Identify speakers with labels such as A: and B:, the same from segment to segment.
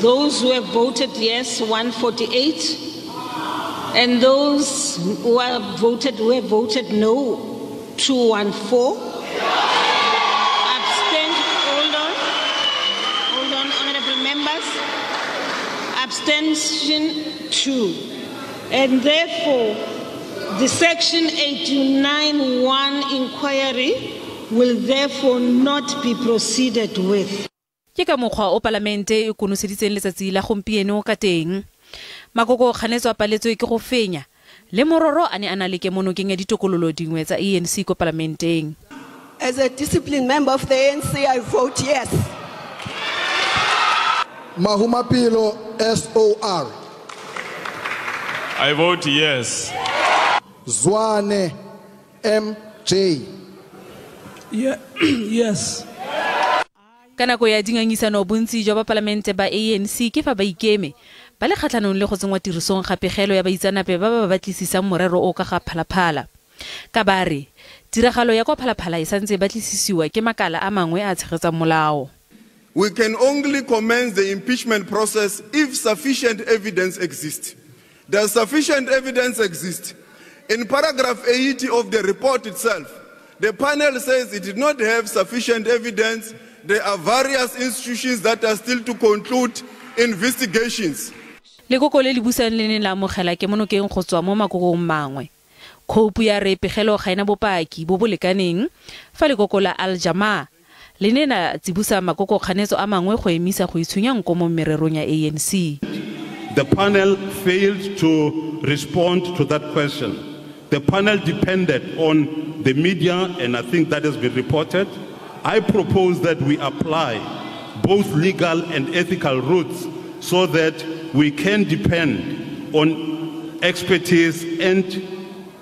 A: Those who have voted yes, 148. And those who have voted no, 214. Abstain, hold on, honorable members. Abstention 2. And therefore, the Section 89(1) inquiry will therefore not be proceeded with.
B: Ke ka mokgwa o Palamente e konoseditseng letsatsi la gompieno ka teng. Makoko kganetso a paletswe ke go fenya le morero a ne a na le kemonokeng ya ditokololo dingwe tsa ANC ko Palamenteng.
C: As a disciplined member of the ANC, I vote yes.
D: Mahumapelo SOR.
E: I vote yes.
D: Zwane MJ.
F: Yes.
B: Kana ko ya dingangisano bontsi jwa ba Bapalamente ba ANC ke fa ba ikeme ba le kgatlhanong le go tsenngwa tirisong ga pegelo ya baitseanape ba ba batlisisang morero o ka ga Phalaphala. Ka bare tiragalo ya kwa Phalaphala e santse batlisisiwa ke makala a mangwe a tshegetsang molao.
G: We can only commence the impeachment process if sufficient evidence exists. Does sufficient evidence exist? In paragraph 80 of the report itself, the panel says it did not have sufficient evidence. There are various institutions that are still to conclude investigations.
B: Lekoko le busang le ne la mogela ke monokeng go tswa mo makokong mangwe. Khopu ya re pegelo ga ena bopaki bo bo lekaneng fa lekoko la Aljamaa le ne na tsibusa makoko kganetso a mangwe go emisa go itshunya nko mo mererong ya ANC.
H: The panel failed to respond to that question. The panel depended on the media, and I think that has been reported. I propose that we apply both legal and ethical routes so that we can depend on expertise and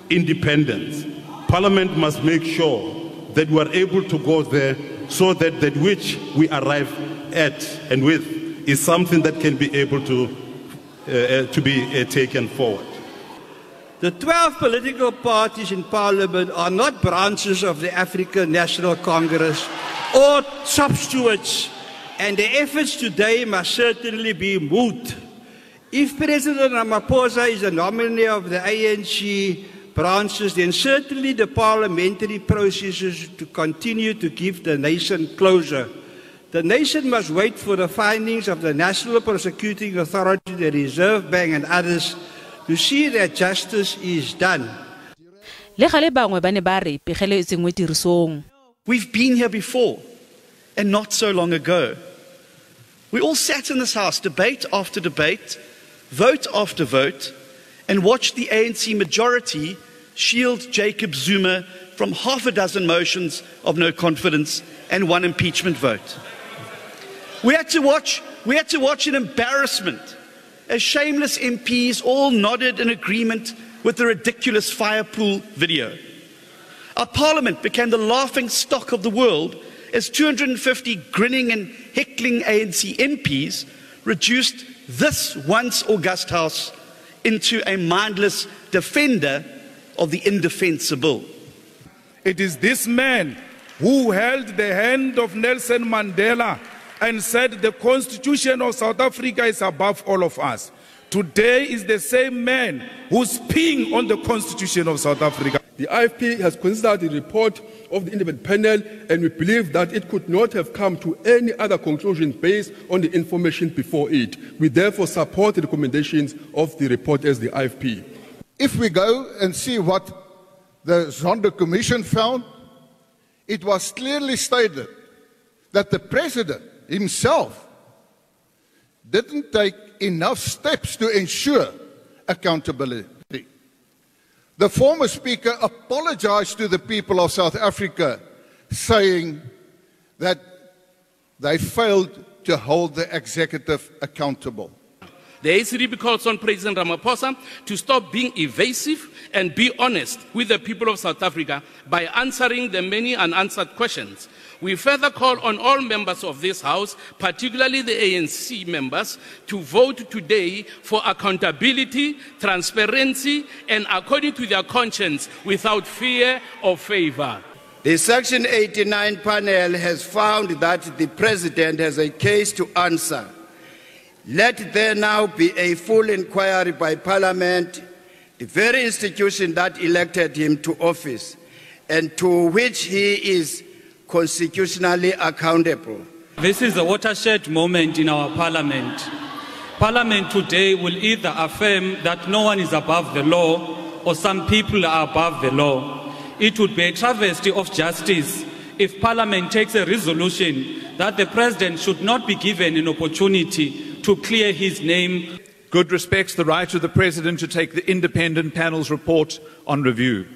H: independence. Parliament must make sure that we are able to go there so that that which we arrive at and with is something that can be able to be taken forward.
I: The 12 political parties in Parliament are not branches of the African National Congress or substitutes, and the efforts today must certainly be moot. If President Ramaphosa is a nominee of the ANC branches, then certainly the parliamentary processes to continue to give the nation closure. The nation must wait for the findings of the National Prosecuting Authority, the Reserve Bank and others to see that justice is done.
B: Le gale bangwe ba ne ba re pegelo e tsengwe tirisong.
J: We've been here before, and not so long ago. We all sat in this house, debate after debate, vote after vote, and watched the ANC majority shield Jacob Zuma from half a dozen motions of no confidence and one impeachment vote. We had to watch an embarrassment as shameless MPs all nodded in agreement with the ridiculous firepool video. Our parliament became the laughing stock of the world as 250 grinning and heckling ANC MPs reduced this once august house into a mindless defender of the indefensible.
K: It is this man who held the hand of Nelson Mandela and said the Constitution of South Africa is above all of us. Today is the same man who's peeing on the Constitution of South Africa.
L: The IFP has considered the report of the independent panel, and we believe that it could not have come to any other conclusion based on the information before it. We therefore support the recommendations of the report as the IFP.
M: If we go and see what the Zondo Commission found, it was clearly stated that the President himself didn't take enough steps to ensure accountability. The former Speaker apologized to the people of South Africa, saying that they failed to hold the executive accountable.
N: The ACDB calls on President Ramaphosa to stop being evasive and be honest with the people of South Africa by answering the many unanswered questions. We further call on all members of this House, particularly the ANC members, to vote today for accountability, transparency, and according to their conscience, without fear or favor.
O: The Section 89 panel has found that the President has a case to answer.
E: Let there now be a full inquiry by Parliament, the very institution that elected him to office, and to which he is constitutionally accountable.
F: This is a watershed moment in our Parliament. Parliament today will either affirm that no one is above the law or some people are above the law. It would be a travesty of justice if Parliament takes a resolution that the President should not be given an opportunity to clear his name.
O: Good respects the right of the President to take the independent panel's report on review.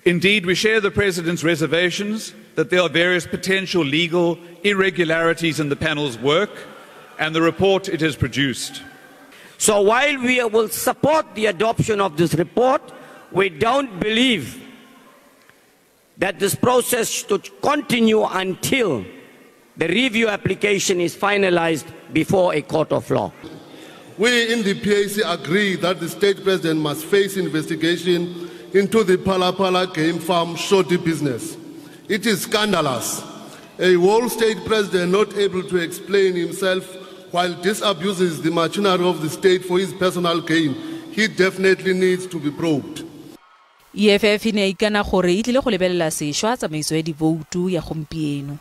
O: Indeed, we share the President's reservations that there are various potential legal irregularities in the panel's work and the report it has produced.
P: So while we will support the adoption of this report, we don't believe that this process should continue until the review application is finalized before a court of law.
Q: We in the PAC agree that the state president must face investigation into the Phala Phala game farm shoddy business. It is scandalous. A whole state president not able to explain himself while disabuses the machinery of the state for his personal gain. He definitely needs to be probed.
B: EFF ine ikana gore itlile go lebelela sešwa tsamaiso ya divoutu ya gompieno.